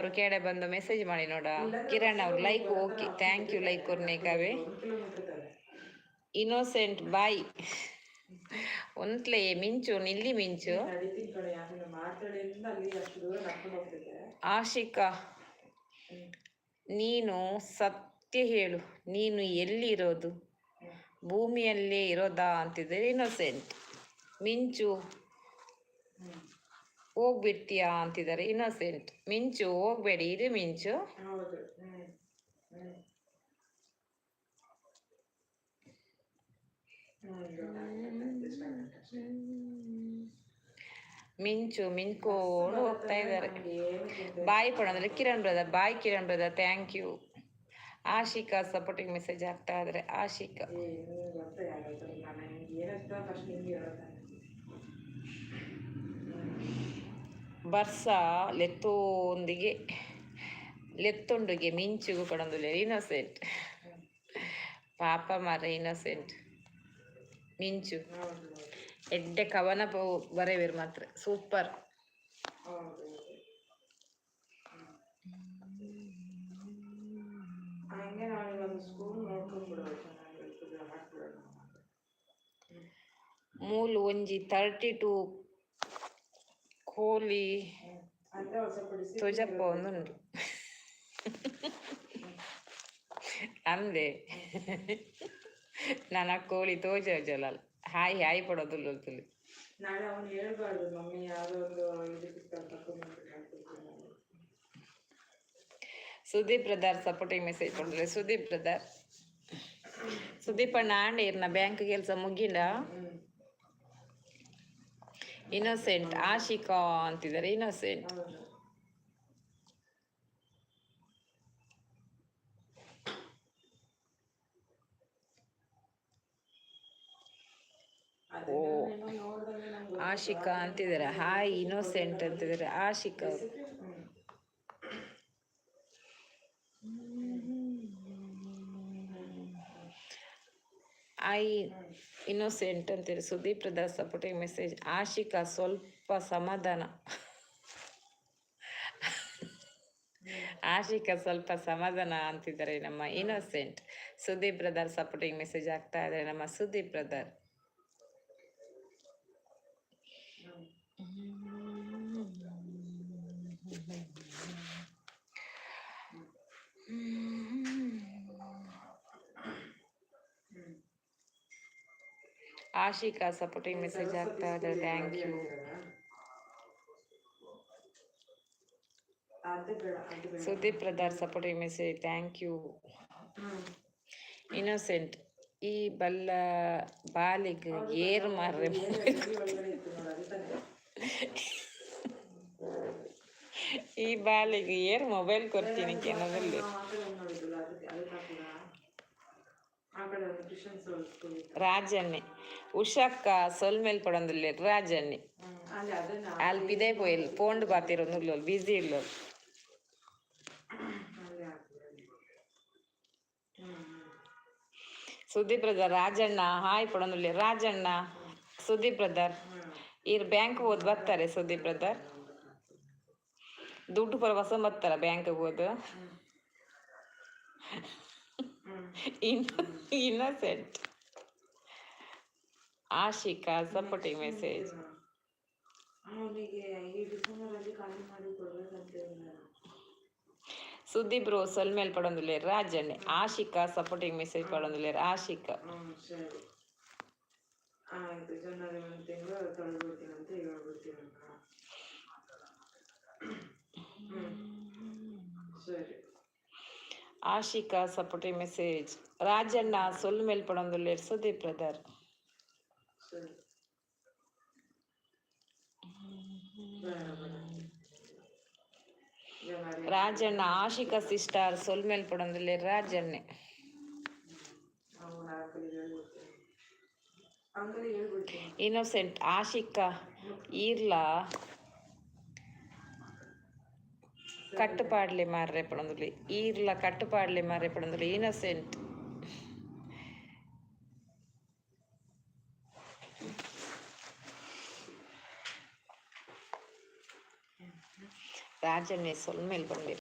ಅವರು ಕೇಡೆ ಬಂದು ಮೆಸೇಜ್ ಮಾಡಿ ನೋಡ. ಕಿರಣ್ ಅವ್ರು like okay, thank you like ಕೊರ್ನೇಕಾವೆ. ಇನ್ನೋಸೆಂಟ್ ಬಾಯ್ ಒಂತ್ಲೆ ಮಿಂಚು ನಿಲ್ಲಿ ಮಿಂಚು. ಆಶಿಕಾ ನೀನು ಸತ್ಯ ಹೇಳು, ನೀನು ಎಲ್ಲಿರೋದು? ಭೂಮಿಯಲ್ಲೇ ಇರೋದಾ ಅಂತಿದ್ದಾರೆ ಇನ್ನೋಸೆಂಟ್. ಮಿಂಚು ಹೋಗ್ಬಿಡ್ತೀಯಾ ಅಂತಿದ್ದಾರೆ ಇನ್ನೋಸೆಂಟ್. ಮಿಂಚು ಹೋಗ್ಬೇಡಿ, ಇದು ಮಿಂಚು. ಮಿಂಚು ಮಿಂಚ್ಕೊಂಡು ಹೋಗ್ತಾ ಇದ್ದಾರೆ. ಬಾಯ್ ಕೊಡಂದ್ರೆ Kiran brother, bye Kiran brother, thank you. Ashika supporting message ಆಗ್ತಾ ಇದ್ರೆ. ಆಶಿಕಾ ಬರ್ಸ ಲೆತ್ತೊಂದಿಗೆ ಲೆತ್ತೊಂಡುಗೆ ಮಿಂಚುಗು ಕೊಡಂದುಲೆ ಇನ್ನೋಸೆಂಟ್. ಪಾಪ ಮಾರ ಇನ್ನೋಸೆಂಟ್. ಮಿಂಚು ಎಡ್ಡೆ ಕವನ ಬರೆವೇರು ಮಾತ್ರ ಸೂಪರ್. ಮೂಲು ಒಂಜಿ 32 ಕೋಳಿ ತುಜಪ್ಪ ಒಂದುಂಡು ಅಂದೆ ನನ್ನ ಕೋಳಿ ತೋಜಲ್ಲ. Hi hi ಪಡೋದುಲ್ಲ ತುಲಿ. ನಾಳೆ ಅವನು ಹೇಳ್ಬಾರ್ದು ಮಮ್ಮಿ ಯಾವುದೋ ಒಂದು ಸುದೀಪ್ ಬ್ರದರ್ ಸಪೋರ್ಟಿಂಗ್ ಮೆಸೇಜ್ ಕೊಡ್ರೆ. ಸುದೀಪ್ ಬ್ರದರ್, ಸುದೀಪ್ ಅಣ್ಣ ಆಂಡೇರ್ನ ಬ್ಯಾಂಕ್ ಕೆಲಸ ಮುಗಿಂಡ. ಇನ್ನೋಸೆಂಟ್ ಆಶಿಕಾ ಅಂತಿದ್ದಾರೆ ಇನ್ನೋಸೆಂಟ್. ಓ ಆಶಿಕಾ ಅಂತಿದ್ದಾರೆ. ಹಾಯ್ ಇನ್ನೋಸೆಂಟ್ ಅಂತಿದ್ದಾರೆ ಆಶಿಕಾ. ಐ ಇನ್ನೋಸೆಂಟ್ ಅಂತೀರಿ. Sudeep brother supporting message. Ashika ಸ್ವಲ್ಪ ಸಮಾಧಾನ. ಆಶಿಕಾ ಸ್ವಲ್ಪ ಸಮಾಧಾನ ಅಂತಿದ್ದಾರೆ ನಮ್ಮ innocent. Sudeep brother supporting message ಆಗ್ತಾ ಇದ್ದಾರೆ ನಮ್ಮ Sudeep brother. Ashika supporting message ಆಗ್ತಾ ಇದೆ, thank you. Sudeep brother supporting message, thank you. Innocent ಈ ಬಾಲಿಗೆ ಏರ್ ಮಾರ್ರೆ ಈ ಬಾಲಿಗೆ ಏರ್ ಮೊಬೈಲ್ ಕೊಡ್ತೀನಿ ಕೆನದಲ್ಲಿ. ರಾಜನ್ನೆ ಉಷಕ್ಕ ಸೊಲ್ಮೇಲ್ ಪಡೊಂದುಲ್ಲೆ ರಾಜನ್ನೆ ಅಲ್ಪಿದೆ ಪೋಯಲ್ ಪೋಂಡ್ ಬಾತಿರೊಂದುಲ್ಲ ಬಿಸಿ ಇಲ್ಲ. ಸುದೀಪ್ ಬ್ರದರ್ ರಾಜಣ್ಣ ಹಾಯ್ ಪಡೊಂದುಲ್ಲೆ ರಾಜಣ್ಣ. ಸುದೀಪ್ ಬ್ರದರ್ ಇರ್ ಬ್ಯಾಂಕ್ ಹೋದ್ ಬರ್ತಾರೆ. ಸುದೀಪ್ ಬ್ರದರ್ ದುಡ್ಡು ಪರ ಹೊಸ ಬರ್ತಾರ ಬ್ಯಾಂಕ್ ಹೋದ್. Innocent Ashika supporting message. Sudeep bro ಸೊಲ್ಮೇಲ್ ಪಡೊಂದುಲ್ಲೆ ರಾಜಣ್ಣೆ. ಆಶಿಕಾ ಸಪೋರ್ಟಿಂಗ್ ಮೆಸೇಜ್ ಪಡೊಂದುಲ್ಲೆ ಆಶಿಕಾ. Ashika supporting message. ರಾಜಣ್ಣ ಸೊಲ್ಮೇಲ್ ಪಡೊಂದುಲ್ಲೆ ಸುದೀಪ್ ಬ್ರದರ್. ರಾಜಣ್ಣ ಆಶಿಕಾ ಸಿಸ್ಟರ್ ಸೊಲ್ಮೇಲ್ ಪಡೊಂದುಲ್ಲೆ ರಾಜಣ್ಣೆ. ಇನ್ನೋಸೆಂಟ್ ಆಶಿಕಾ ಈರ್ಲ ಕಟ್ಟುಪಾಡ್ಲೆ ಮಾರ್ರೆ ಪಡೊಂದುಲ್ಲೆ ಈರ್ಲ ಕಟ್ಟುಪಾಡ್ಲೆ ಮಾರ್ರೆ ಪಡೊಂದುಲ್ಲೆ ಇನ್ನೋಸೆಂಟ್. ಆಂಜನೇಯ ಸ್ವಾಮಿ ಮೇಲೆ ಬಂದಿರಿ.